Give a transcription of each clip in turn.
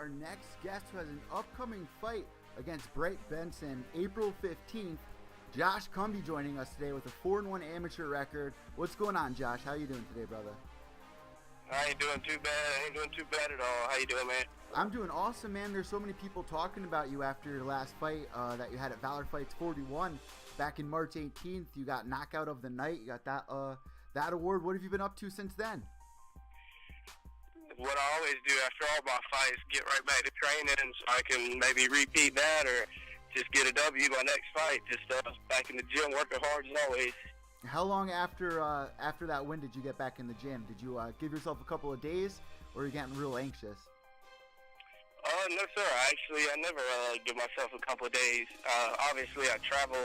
our next guest who has an upcoming fight against Bright Benson April 15th. Josh Cumbee joining us today with a 4-1 amateur record. What's going on, Josh? How you doing today, brother? I ain't doing too bad. I ain't doing too bad at all. How you doing, man? I'm doing awesome, man. There's so many people talking about you after your last fight that you had at Valor Fights 41 back in March 18th. You got knockout of the night. You got that award. What have you been up to since then? What I always do after all my fights, get right back to training so I can maybe repeat that or just get a W my next fight. Just back in the gym working hard as always. How long after that win did you get back in the gym? Did you give yourself a couple of days, or are you getting real anxious? No, sir. I never give myself a couple of days. Obviously, I travel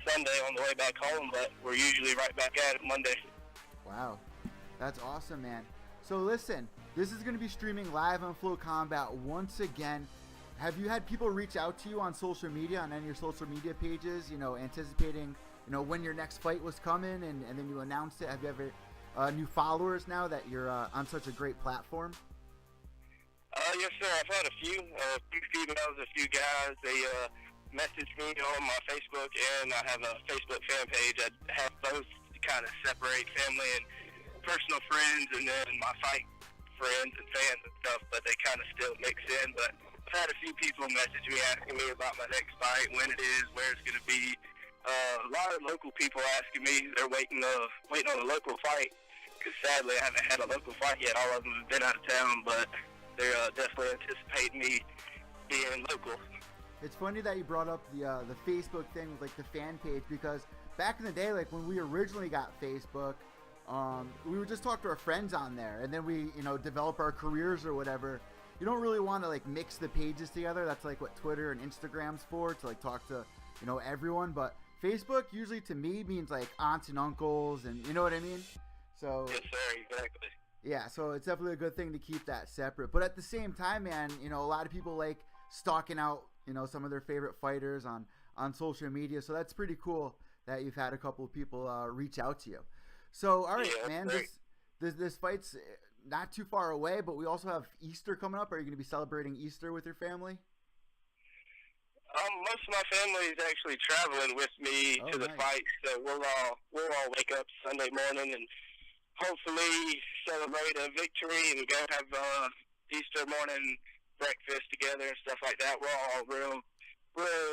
Sunday on the way back home, but we're usually right back at it Monday. Wow. That's awesome, man. So listen, this is going to be streaming live on Flow Combat once again. Have you had people reach out to you on social media, on any of your social media pages, anticipating, when your next fight was coming and then you announced it? Have you ever new followers now that you're on such a great platform? Yes, sir. I've had a few females, a few guys. They messaged me on my Facebook, and I have a Facebook fan page. I have both to kind of separate family and personal friends, and then my fight friends and fans and stuff, but they kind of still mix in. But I've had a few people message me asking me about my next fight, when it is, where it's going to be. A lot of local people asking me. They're waiting on a local fight, because sadly I haven't had a local fight yet. All of them have been out of town, but they're definitely anticipating me being local. It's funny that you brought up the Facebook thing with the fan page, because back in the day, when we originally got Facebook, we would just talk to our friends on there, and then we develop our careers or whatever. You don't really want to mix the pages together. That's what Twitter and Instagram's for, to talk to everyone. But Facebook usually to me means aunts and uncles, and you know what I mean. So yes, sir, exactly. Yeah, so it's definitely a good thing to keep that separate. But at the same time, man, a lot of people like stalking out some of their favorite fighters on social media. So that's pretty cool that you've had a couple of people reach out to you. So, all right, man, this fight's not too far away, but we also have Easter coming up. Are you going to be celebrating Easter with your family? Most of my family is actually traveling with me to the fight, so we'll all wake up Sunday morning and hopefully celebrate a victory and go have Easter morning breakfast together and stuff like that. We're all real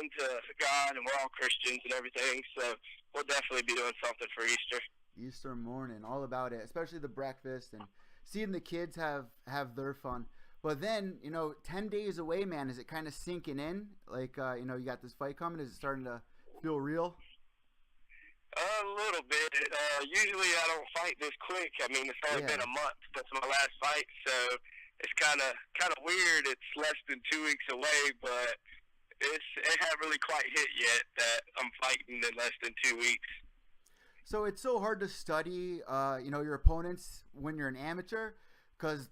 into God, and we're all Christians and everything, so we'll definitely be doing something for Easter. Easter morning, all about it, especially the breakfast and seeing the kids have their fun. But then, 10 days away, man, is it kind of sinking in? You got this fight coming. Is it starting to feel real? A little bit. Usually I don't fight this quick. I mean, it's only been a month since my last fight, so it's kind of weird. It's less than 2 weeks away, but it hasn't really quite hit yet that I'm fighting in less than 2 weeks. So it's so hard to study, your opponents when you're an amateur, because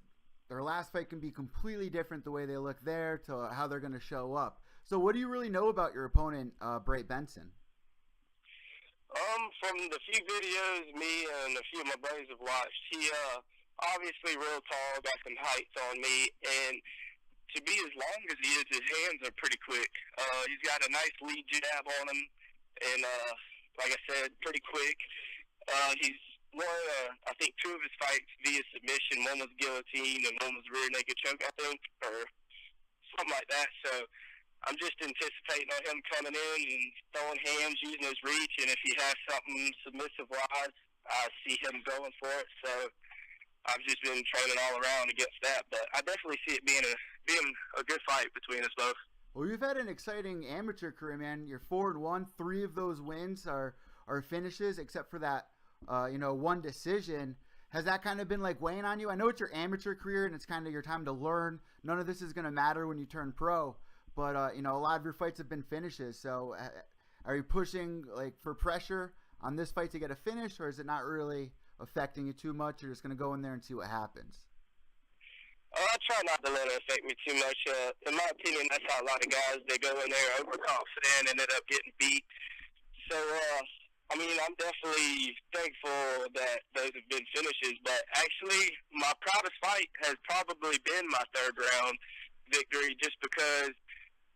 their last fight can be completely different the way they look there to how they're going to show up. So what do you really know about your opponent, Bright Benson? From the few videos me and a few of my buddies have watched, he obviously real tall, got some height on me, and to be as long as he is, his hands are pretty quick. He's got a nice lead jab on him, and like I said, pretty quick. He's won, I think, 2 of his fights via submission. One was guillotine, and one was rear naked choke, I think, or something like that. So I'm just anticipating on him coming in and throwing hands, using his reach, and if he has something submissive-wise, I see him going for it. So I've just been training all around against that, but I definitely see it being a good fight between us both. Well, you've had an exciting amateur career, man. You're 4-1. 3 of those wins are finishes, except for that, one decision. Has that kind of been weighing on you? I know it's your amateur career and it's kind of your time to learn. None of this is going to matter when you turn pro, but a lot of your fights have been finishes. So, are you pushing for pressure on this fight to get a finish, or is it not really affecting you too much? You're just going to go in there and see what happens? I try not to let it affect me too much. In my opinion, that's how a lot of guys, they go in there overconfident and end up getting beat. So, I'm definitely thankful that those have been finishes. But actually, my proudest fight has probably been my 3rd round. victory just because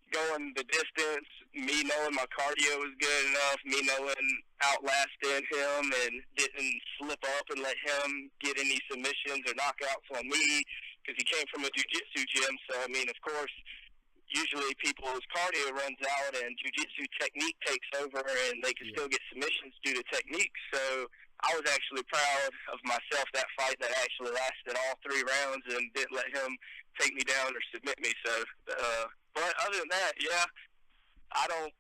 going the distance, me knowing my cardio was good enough, me knowing outlasting him and didn't slip up and let him get any submissions or knockouts on me because he came from a jiu-jitsu gym. So, I mean, of course, usually people's cardio runs out and jiu-jitsu technique takes over and they can still get submissions due to technique. So I was actually proud of myself that fight that actually lasted all 3 rounds and didn't let him take me down or submit me. So, but other than that, yeah, I don't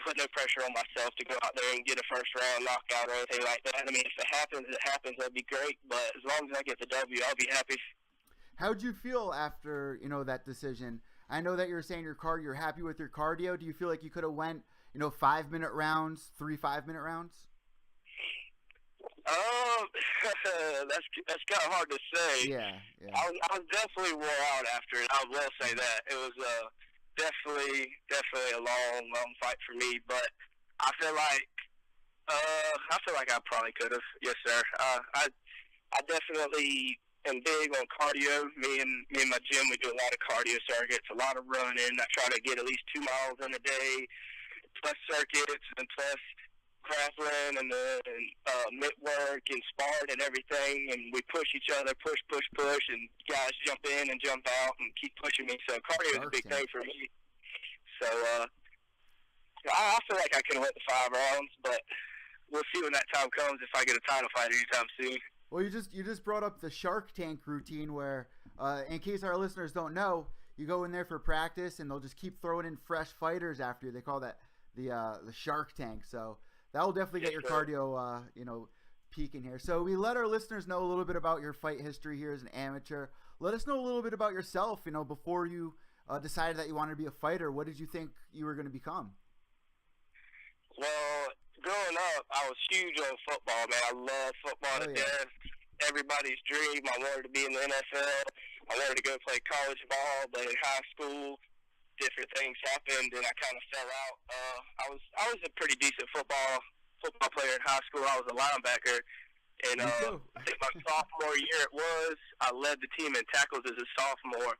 put no pressure on myself to go out there and get a first round knockout or anything like that. I mean, if it happens, it happens. That'd be great. But as long as I get the W, I'll be happy. How'd you feel after, that decision? I know that you're saying you're happy with your cardio. Do you feel like you could have went, 5-minute rounds, 3 5-minute rounds? That's kind of hard to say. Yeah. I was definitely wore out after it. I will say that. It was definitely a long fight for me. But I feel like I probably could have. Yes, sir. I definitely am big on cardio. Me and my gym, we do a lot of cardio circuits, a lot of running. I try to get at least 2 miles in a day, plus circuits and plus grappling and mitt work and sparring and everything, and we push each other, push, and guys jump in and jump out and keep pushing me. So cardio is a big thing for me. So I feel like I could have went the 5 rounds, but we'll see when that time comes if I get a title fight anytime soon. Well, you just brought up the Shark Tank routine where, in case our listeners don't know, you go in there for practice and they'll just keep throwing in fresh fighters after you. They call that the Shark Tank. So that will definitely get your cardio, peaking here. So we let our listeners know a little bit about your fight history here as an amateur. Let us know a little bit about yourself, before you decided that you wanted to be a fighter. What did you think you were going to become? Well, growing up, I was huge on football, man. I love football to death. Everybody's dream. I wanted to be in the NFL. I wanted to go play college ball, but in high school, different things happened, and I kind of fell out. I was a pretty decent football player in high school. I was a linebacker, and I think my sophomore year I led the team in tackles as a sophomore.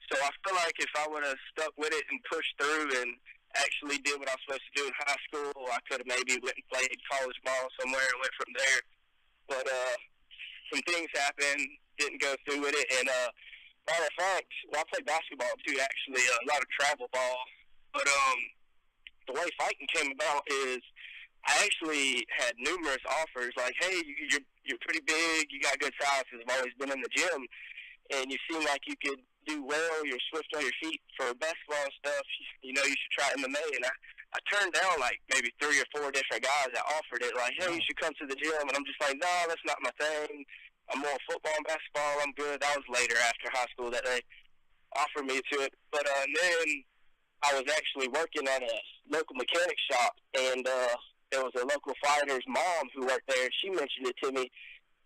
So I feel like if I would have stuck with it and pushed through and actually did what I was supposed to do in high school, I could have maybe went and played college ball somewhere and went from there. But some things happened, didn't go through with it, and matter of fact, I played basketball too, actually, a lot of travel ball. But the way fighting came about is I actually had numerous offers, like, hey, you're pretty big, you got good size, because I've always been in the gym, and you seem like you could do well, you're swift on your feet for basketball and stuff, you should try MMA. And I turned down like maybe 3 or 4 different guys that offered it, like, hey, you should come to the gym. And I'm just like, no, that's not my thing. I'm more football and basketball. I'm good. That was later after high school that they offered me to it. But then I was actually working at a local mechanic shop, and there was a local fighter's mom who worked there. She mentioned it to me,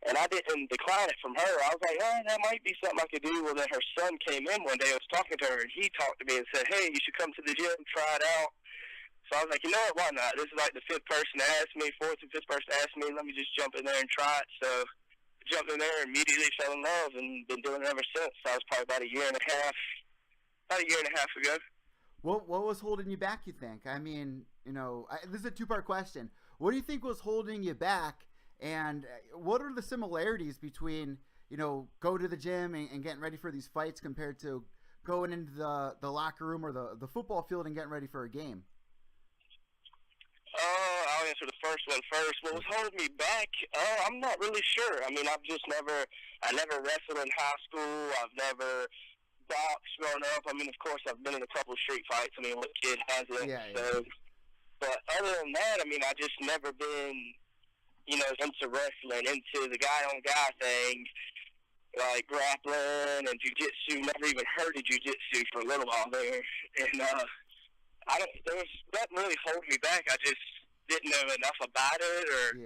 and I didn't decline it from her. I was like, that might be something I could do. Well, then her son came in one day. I was talking to her, and he talked to me and said, hey, you should come to the gym, try it out. So I was like, you know what, why not? This is like the 5th person to ask me, 4th and 5th person to ask me. Let me just jump in there and try it. So I jumped in there, immediately fell in love, and been doing it ever since. That was probably about a year and a half ago. What was holding you back, you think? I mean, this is a 2-part question. What do you think was holding you back? And what are the similarities between, go to the gym and getting ready for these fights compared to going into the locker room or the football field and getting ready for a game? I'll answer the first one first. What was holding me back? I'm not really sure. I mean, I never wrestled in high school. I've never boxed growing up. I mean, of course, I've been in a couple of street fights. I mean, what kid hasn't? Yeah. So, but other than that, I mean, I just never been, into wrestling, into the guy-on-guy thing, like grappling and jiu-jitsu. Never even heard of jiu-jitsu for a little while there. And there was nothing really holding me back. I just didn't know enough about it, or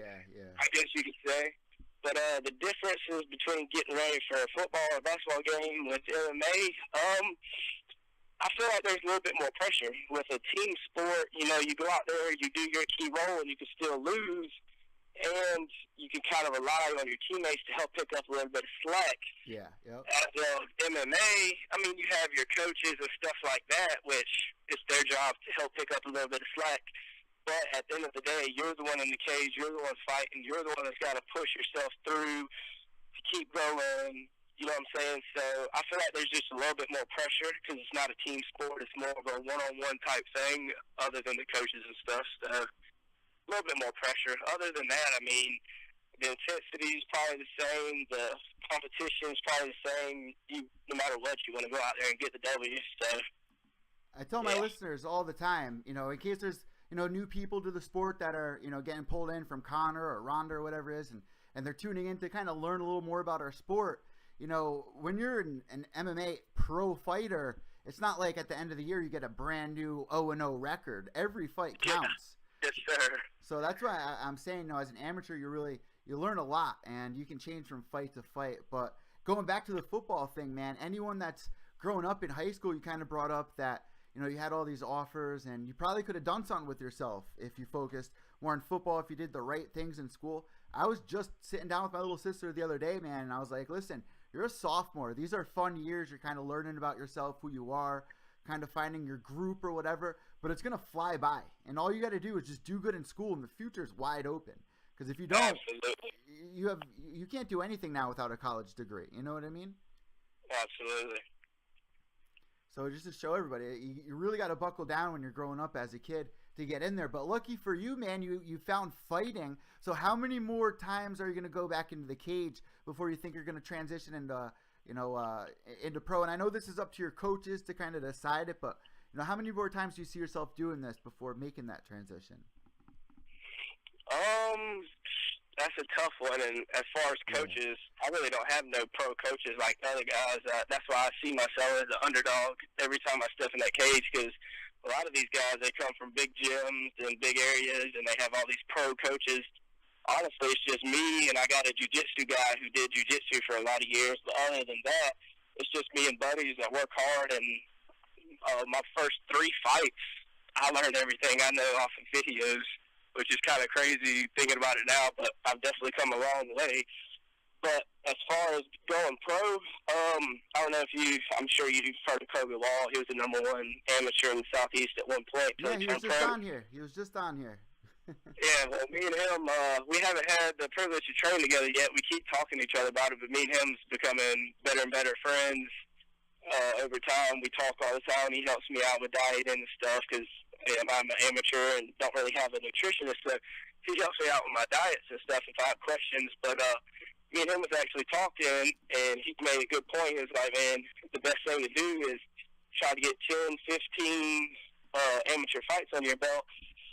I guess you could say. But the differences between getting ready for a football or basketball game with MMA, I feel like there's a little bit more pressure. With a team sport, you go out there, you do your key role, and you can still lose. and you can kind of rely on your teammates to help pick up a little bit of slack. Yeah, yep. As MMA, I mean, you have your coaches and stuff like that, which it's their job to help pick up a little bit of slack. But at the end of the day, you're the one in the cage, you're the one fighting, you're the one that's got to push yourself through to keep going. You know what I'm saying? So I feel like there's just a little bit more pressure because it's not a team sport. It's more of a one-on-one type thing other than the coaches and stuff. So a little bit more pressure. Other than that, I mean, the intensity is probably the same. The competition is probably the same. No matter what, you want to go out there and get the W. So I tell my listeners all the time, in case there's, new people to the sport that are, getting pulled in from Connor or Ronda or whatever it is, and they're tuning in to kind of learn a little more about our sport. When you're an MMA pro fighter, it's not like at the end of the year you get a brand new 0-0 record. Every fight counts. Yes, sir. So that's why I'm saying, as an amateur, you learn a lot, and you can change from fight to fight. But going back to the football thing, man, anyone that's grown up in high school, you kind of brought up that, you had all these offers, and you probably could have done something with yourself if you focused more on football, if you did the right things in school. I was just sitting down with my little sister the other day, man, and I was like, listen, you're a sophomore. These are fun years. You're kind of learning about yourself, who you are, kind of finding your group or whatever, but it's going to fly by. And all you got to do is just do good in school, and the future is wide open. Because if you don't, you can't do anything now without a college degree. You know what I mean? Absolutely. So just to show everybody, you really got to buckle down when you're growing up as a kid to get in there. But lucky for you, man, you found fighting. So how many more times are you going to go back into the cage before you think you're going to transition into into pro? And I know this is up to your coaches to kind of decide it, but how many more times do you see yourself doing this before making that transition? That's a tough one. And as far as coaches, I really don't have no pro coaches like other guys. That's why I see myself as an underdog every time I step in that cage, because a lot of these guys, they come from big gyms and big areas, and they have all these pro coaches. Honestly, it's just me, and I got a jiu-jitsu guy who did jiu-jitsu for a lot of years. But other than that, it's just me and buddies that work hard. And my first 3 fights, I learned everything I know off of videos, which is kind of crazy thinking about it now, but I've definitely come a long way. But as far as going pro, I don't know if I'm sure you've heard of Cumbee. He was the #1 amateur in the Southeast at one point. Yeah, he was just on here. Yeah, well, me and him, we haven't had the privilege to train together yet. We keep talking to each other about it, but me and him's becoming better and better friends over time. We talk all the time. He helps me out with dieting and stuff because I'm an amateur and don't really have a nutritionist, so he helps me out with my diets and stuff if I have questions. But me and him was actually talking, and he made a good point. He was like, man, the best thing to do is try to get 10, 15 amateur fights under your belt,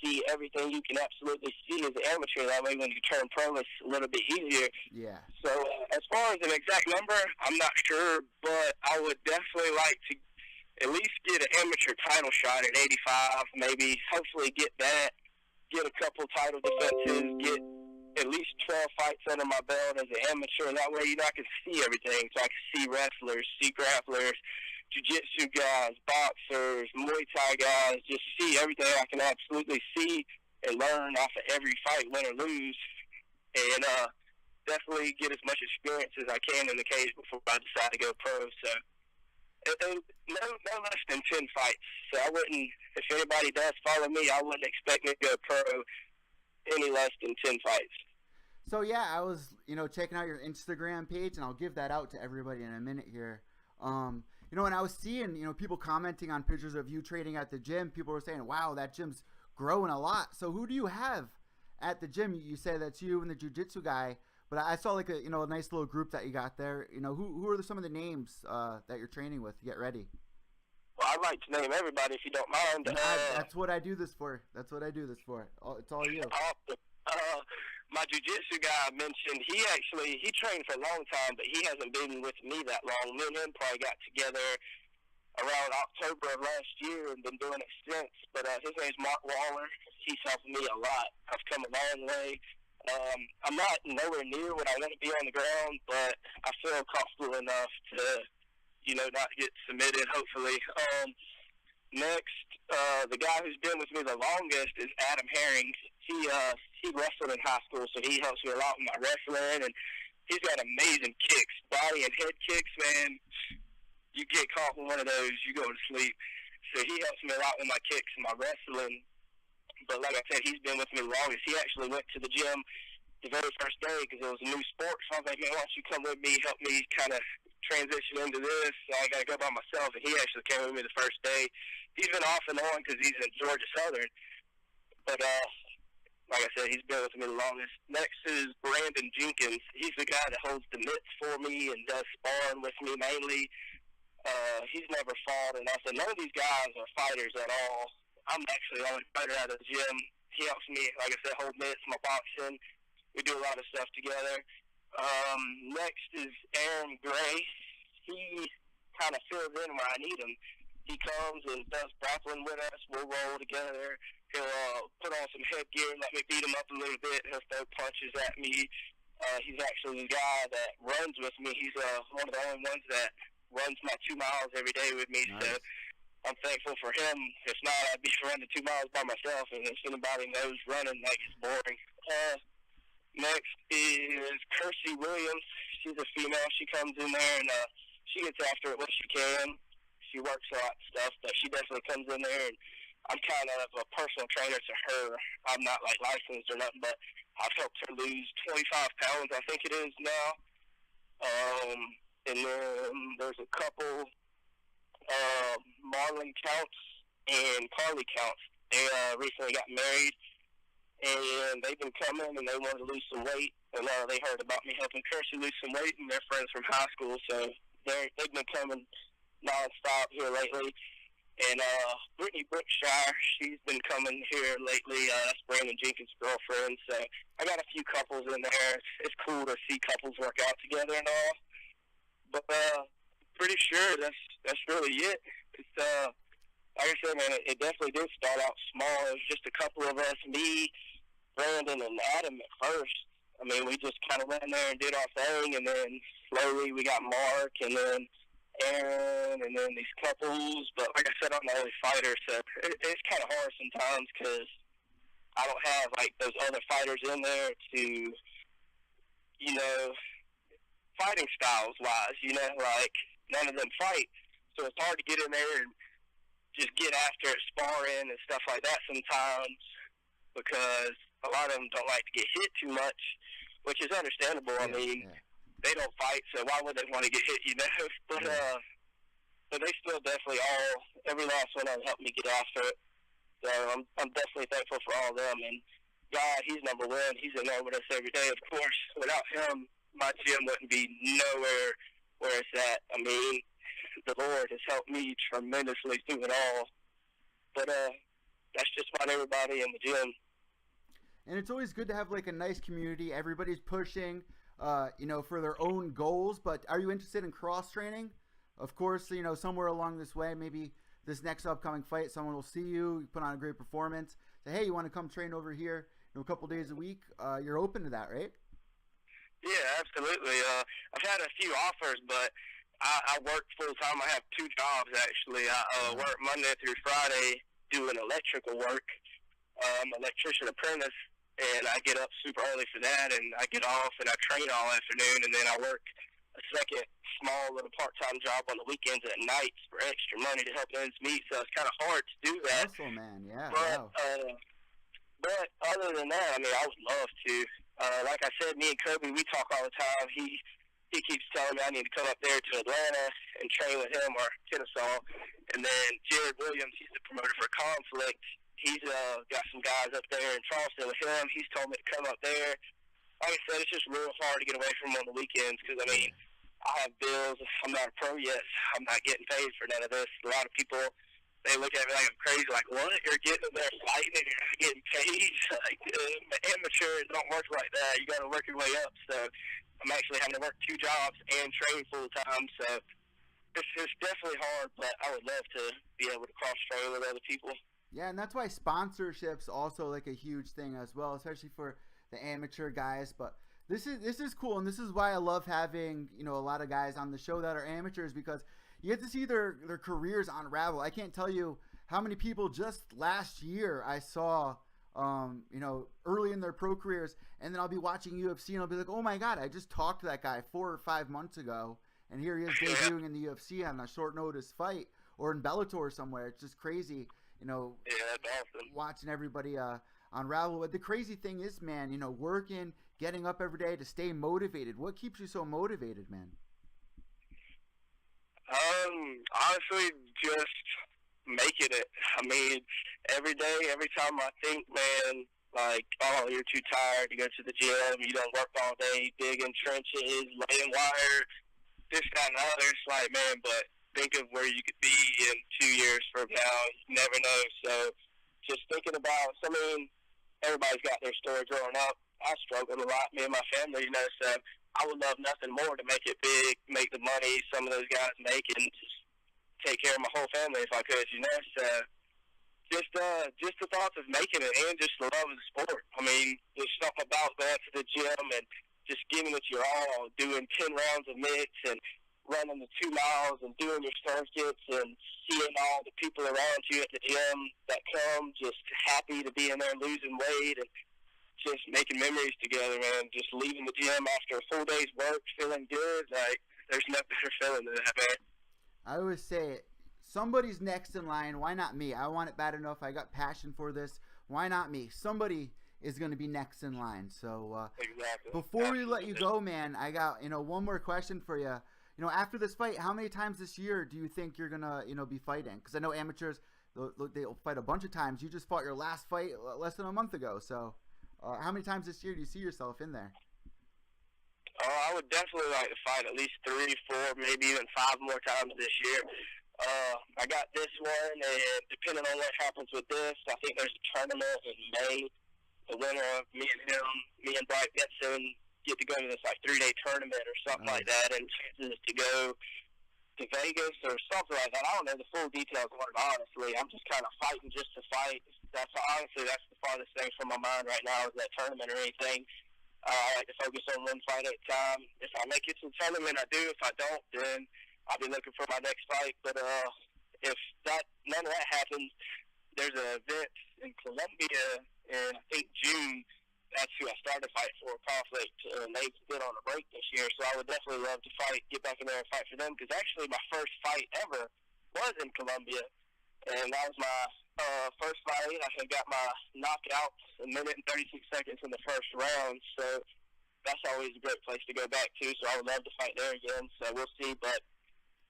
see everything you can absolutely see as an amateur. That way when you turn pro, it's a little bit easier. Yeah. So as far as an exact number, I'm not sure, but I would definitely like to at least get an amateur title shot at 85, maybe hopefully get that, get a couple title defenses, get at least 12 fights under my belt as an amateur. That way, I can see everything. So I can see wrestlers, see grapplers, jiu-jitsu guys, boxers, Muay Thai guys, just see everything I can absolutely see and learn off of every fight, win or lose, and definitely get as much experience as I can in the cage before I decide to go pro. So no less than 10 fights. So I wouldn't, if anybody does follow me, I wouldn't expect me to go pro any less than 10 fights. So yeah, I was, checking out your Instagram page, and I'll give that out to everybody in a minute here. And I was seeing, people commenting on pictures of you training at the gym. People were saying, wow, that gym's growing a lot. So who do you have at the gym? You say that's you and the jiu-jitsu guy, but I saw like a nice little group that you got there. Who are some of the names that you're training with to get ready? Well, I'd like to name everybody if you don't mind. That's what I do this for. It's all you. My jiu-jitsu guy I mentioned, he trained for a long time, but he hasn't been with me that long. Me and him probably got together around October of last year and been doing it since. But his name's Mark Waller. He's helping me a lot. I've come a long way. I'm not nowhere near what I want to be on the ground, but I feel comfortable enough to, not get submitted, hopefully. Next, the guy who's been with me the longest is Adam Herring. He he wrestled in high school, so he helps me a lot with my wrestling, and he's got amazing kicks, body and head kicks, man. You get caught with one of those, you go to sleep. So he helps me a lot with my kicks and my wrestling. But like I said, he's been with me the longest. He actually went to the gym the very first day because it was a new sport. So I was like, man, why don't you come with me, help me kind of transition into this? So I got to go by myself. And he actually came with me the first day. He's been off and on because he's in Georgia Southern. But like I said, he's been with me the longest. Next is Brandon Jenkins. He's the guy that holds the mitts for me and does sparring with me mainly. He's never fought, and I said, none of these guys are fighters at all. I'm actually the only fighter out of the gym. He helps me, like I said, hold mitts, my boxing. We do a lot of stuff together. Next is Aaron Gray. He kind of fills in where I need him. He comes and does grappling with us. We'll roll together. He'll put on some headgear and let me beat him up a little bit. He'll throw punches at me. He's actually the guy that runs with me. He's one of the only ones that runs my 2 miles every day with me. Nice. So I'm thankful for him. If not, I'd be running 2 miles by myself. And if anybody knows running, like, it's boring. Next is Kirsty Williams. She's a female. She comes in there and she gets after it when she can. She works a lot of stuff, but she definitely comes in there, and I'm kind of a personal trainer to her. I'm not, like, licensed or nothing, but I've helped her lose 25 pounds, I think it is now. And then there's a couple, Marlon Counts and Carly Counts. They recently got married, and they've been coming, and they wanted to lose some weight. And they heard about me helping Kirsty lose some weight, and they're friends from high school, so they've been coming nonstop here lately. And Brittany Brookshire, she's been coming here lately. That's Brandon Jenkins' girlfriend. So I got a few couples in there. It's cool to see couples work out together and all. But pretty sure that's really it. It's like I said, man, it definitely did start out small. It was just a couple of us, me, Brandon, and Adam at first. I mean, we just kind of went in there and did our thing, and then slowly we got Mark, and then Aaron, and then these couples. But like I said, I'm the only fighter, so it's kind of hard sometimes because I don't have, like, those other fighters in there to, you know, fighting styles-wise, you know, like, none of them fight. So it's hard to get in there and just get after it, sparring and stuff like that sometimes, because a lot of them don't like to get hit too much, which is understandable. I mean, they don't fight, so why would they want to get hit, you know? But they still definitely every last one of them helped me get after it. So I'm definitely thankful for all of them. And God, he's number one. He's in there with us every day. Of course, without him, my gym wouldn't be nowhere where it's at. I mean, the Lord has helped me tremendously through it all. But that's just about everybody in the gym. And it's always good to have, like, a nice community. Everybody's pushing, you know, for their own goals. But are you interested in cross-training? Of course, you know, somewhere along this way, maybe this next upcoming fight, someone will see you put on a great performance. Say, hey, you want to come train over here, you know, a couple days a week? You're open to that, right? Yeah, absolutely. I've had a few offers, but I work full-time. I have 2 jobs, actually. I work Monday through Friday doing electrical work. I'm an electrician apprentice, and I get up super early for that, and I get off, and I train all afternoon, and then I work a second small little part-time job on the weekends at nights for extra money to help ends meet, so it's kind of hard to do that. Hustle, man, yeah. But, wow. But other than that, I mean, I would love to. Like I said, me and Cumbee, we talk all the time. He keeps telling me I need to come up there to Atlanta and train with him or Kennesaw. And then Jared Williams, he's the promoter for Conflict. He's got some guys up there in Charleston with him. He's told me to come up there. Like I said, it's just real hard to get away from him on the weekends because, I mean, I have bills. I'm not a pro yet. I'm not getting paid for none of this. A lot of people, they look at me like I'm crazy, like, what? You're getting in there fighting and you're not getting paid? Like, amateur, it don't work like that. You got to work your way up. So I'm actually having to work 2 jobs and train full-time. So it's definitely hard, but I would love to be able to cross-train with other people. Yeah, and that's why sponsorship's also, like, a huge thing as well, especially for the amateur guys. But this is cool, and this is why I love having, you know, a lot of guys on the show that are amateurs, because you get to see their careers unravel. I can't tell you how many people just last year I saw you know, early in their pro careers, and then I'll be watching UFC and I'll be like, oh my God, I just talked to that guy 4 or 5 months ago, and here he is debuting in the UFC on a short notice fight or in Bellator or somewhere. It's just crazy, you know, that's awesome. watching everybody unravel. But the crazy thing is, man, you know, working, getting up every day to stay motivated. What keeps you so motivated, man? Honestly, just making it. I mean, every day, every time I think, man, like, oh, you're too tired to go to the gym, you don't work all day, digging trenches, laying wire, this, that, and the other. It's like, man, but think of where you could be in 2 years from now. You never know. So just thinking about, I mean, everybody's got their story growing up. I struggled a lot, me and my family, you know, so I would love nothing more to make it big, make the money some of those guys make, and just take care of my whole family if I could, you know. So just the thoughts of making it and just the love of the sport. I mean, there's something about going to the gym and just giving it your all, doing 10 rounds of mitts and running the 2 miles and doing your circuits and seeing all the people around you at the gym that come just happy to be in there losing weight and just making memories together, man. Just leaving the gym after a full day's work feeling good. Like, there's no better feeling than that, man. I always say, somebody's next in line. Why not me? I want it bad enough. I got passion for this. Why not me? Somebody is going to be next in line. So exactly. Before we let you go, man, I got, you know, one more question for you. You know, after this fight, how many times this year do you think you're going to, you know, be fighting? Because I know amateurs, they'll fight a bunch of times. You just fought your last fight less than a month ago. So how many times this year do you see yourself in there? I would definitely like to fight at least 3, 4, maybe even 5 more times this year. I got this one, and depending on what happens with this, I think there's a tournament in May. The winner of me and Bright Benson get to go to this like 3-day tournament or something like that, and chances to go to Vegas or something like that. I don't know the full details on it, honestly. I'm just kind of fighting just to fight. That's the farthest thing from my mind right now is that tournament or anything. I like to focus on one fight at a time. If I make it to the tournament, I do. If I don't, then I'll be looking for my next fight. But if none of that happens, there's an event in Colombia in, I think, June. That's who I started to fight for, Conflict. They've been on a break this year, so I would definitely love to get back in there and fight for them, because actually my first fight ever was in Colombia, and that was my first fight. I had got my knockout 1 minute and 36 seconds in the first round, so that's always a great place to go back to, so I would love to fight there again, so we'll see, but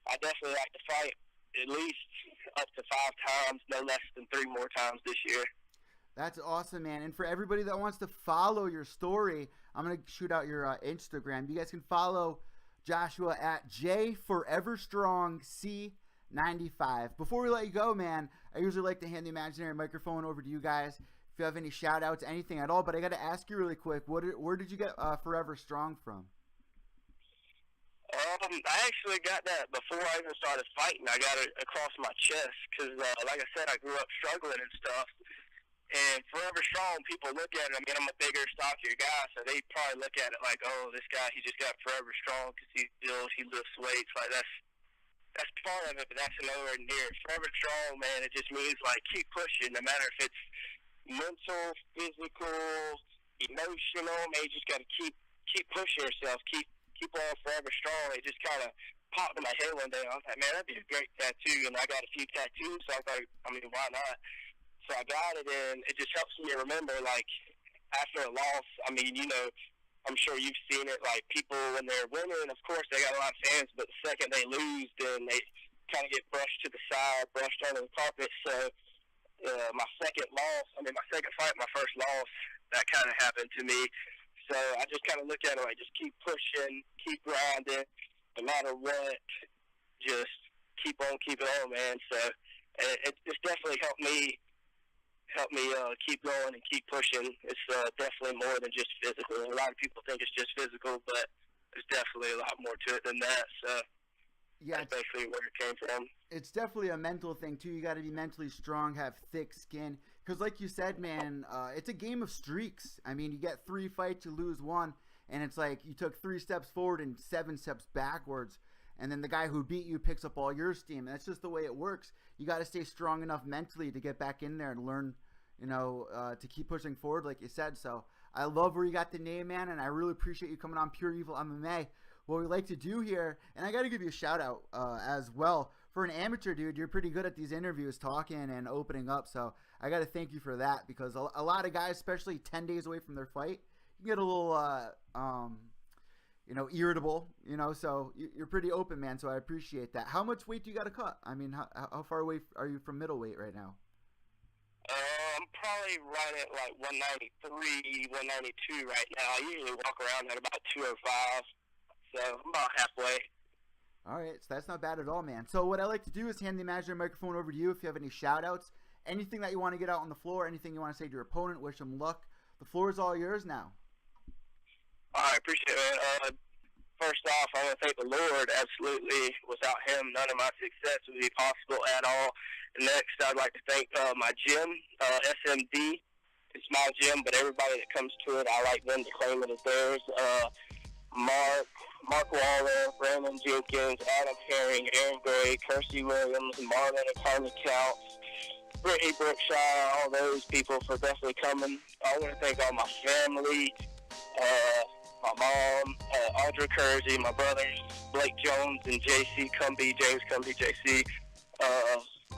I definitely like to fight at least up to 5 times, no less than 3 more times this year. That's awesome, man. And for everybody that wants to follow your story, I'm going to shoot out your Instagram. You guys can follow Joshua at JForeverStrongC95. Before we let you go, man, I usually like to hand the imaginary microphone over to you guys if you have any shout outs, anything at all. But I got to ask you really quick, where did you get Forever Strong from? I actually got that before I even started fighting. I got it across my chest because, like I said, I grew up struggling and stuff. And Forever Strong, people look at it. I mean, I'm a bigger, stockier guy, so they probably look at it like, oh, this guy, he just got Forever Strong because he lifts weights. Like, that's part of it, but that's nowhere near. Forever Strong, man, it just means, like, keep pushing, no matter if it's mental, physical, emotional. Man, you just got to keep pushing yourself, keep on Forever Strong. It just kind of popped in my head one day. I was like, man, that'd be a great tattoo. And I got a few tattoos, so I was like, I mean, why not? So I got it, and it just helps me remember, like, after a loss, I mean, you know, I'm sure you've seen it, like, people, when they're winning, of course, they got a lot of fans, but the second they lose, then they kind of get brushed to the side, brushed under the carpet. So my second fight, my first loss, that kind of happened to me. So I just kind of look at it like, just keep pushing, keep grinding, no matter what, just keep on keeping on, man. So it's definitely helped me keep going and keep pushing. It's definitely more than just physical. A lot of people think it's just physical, but there's definitely a lot more to it than that. So yeah, that's basically where it came from. It's definitely a mental thing too. You got to be mentally strong, have thick skin, because like you said, man, it's a game of streaks. I mean, you get 3 fights, you lose 1, and it's like you took 3 steps forward and 7 steps backwards, and then the guy who beat you picks up all your steam. And that's just the way it works. You got to stay strong enough mentally to get back in there and learn, to keep pushing forward, like you said. So I love where you got the name, man, and I really appreciate you coming on Pure Evil MMA. What we like to do here, and I got to give you a shout out as well. For an amateur, dude, you're pretty good at these interviews, talking and opening up. So I got to thank you for that, because a lot of guys, especially 10 days away from their fight, you get a little, irritable, so you're pretty open, man. So I appreciate that. How much weight do you got to cut? I mean, how far away are you from middleweight right now? I'm probably right at like 193, 192 right now. I usually walk around at about 205, so I'm about halfway. All right, so that's not bad at all, man. So what I like to do is hand the imaginary microphone over to you if you have any shout-outs, anything that you want to get out on the floor, anything you want to say to your opponent, wish them luck. The floor is all yours now. All right, appreciate it. First off, I want to thank the Lord. Absolutely, without Him, none of my success would be possible at all. And next, I'd like to thank my gym, SMD. It's my gym, but everybody that comes to it, I like them to claim it as theirs. Mark Waller, Brandon Jenkins, Adam Herring, Aaron Gray, Kirsty Williams, Marlon and Carly Counts, Brittany Brookshire, all those people for definitely coming. I want to thank all my family, my mom, Audra Kersey, my brothers, Blake Jones and JC Cumbee, James Cumbee, JC,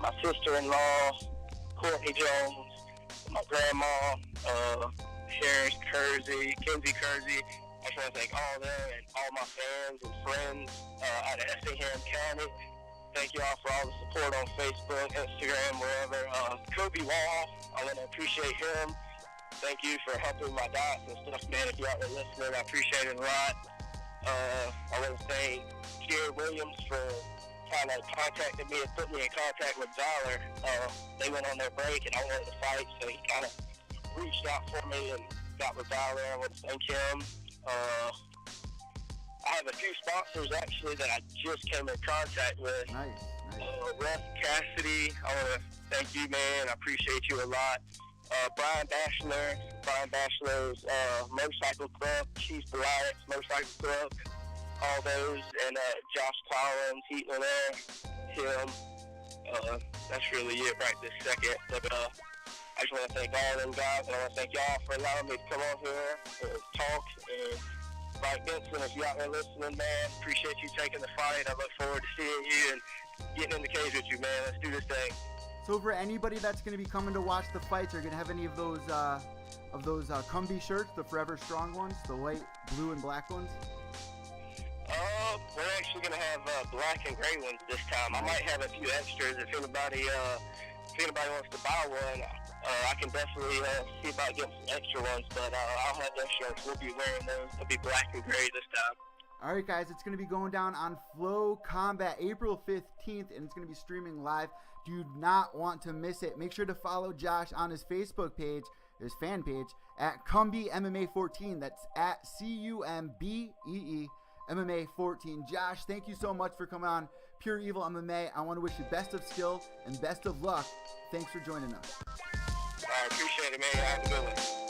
my sister-in-law, Courtney Jones, my grandma, Sharon Kersey, Kinsey Kersey. I just want to thank all of them and all my fans and friends out of Effingham County. Thank you all for all the support on Facebook, Instagram, wherever. Kobe Wall, I want to appreciate him. Thank you for helping my diets and stuff, man. If you're out there listening, I appreciate it a lot. I want to thank Jared Williams for kind of contacting me and put me in contact with Valor. They went on their break and I wanted to fight, so he kind of reached out for me and got with Valor. I want to thank him. I have a few sponsors actually that I just came in contact with. Nice. Russ Cassidy, I want to thank you, man. I appreciate you a lot. Brian Bachelor's Motorcycle Club, Chief Goliath's Motorcycle Club, all those, and Josh Collins, Heatland Air, him. That's really it right this second. But I just want to thank all of them guys, and I want to thank y'all for allowing me to come on here and talk. And Bright Benson, if you're out there listening, man, appreciate you taking the fight. I look forward to seeing you and getting in the cage with you, man. Let's do this thing. So for anybody that's going to be coming to watch the fights, are you going to have any of those Cumbee shirts, the Forever Strong ones, the white, blue, and black ones? We're actually going to have black and gray ones this time. I might have a few extras if anybody wants to buy one. I can definitely see about getting some extra ones, but I'll have those shirts. We'll be wearing those. They'll be black and gray this time. All right, guys, it's going to be going down on Flow Combat April 15th, and it's going to be streaming live. Do not want to miss it. Make sure to follow Josh on his Facebook page, his fan page, at Cumbee MMA 14. That's at CUMBEE MMA 14. Josh, thank you so much for coming on Pure Evil MMA. I want to wish you best of skill and best of luck. Thanks for joining us. I appreciate it, man. Have a good one.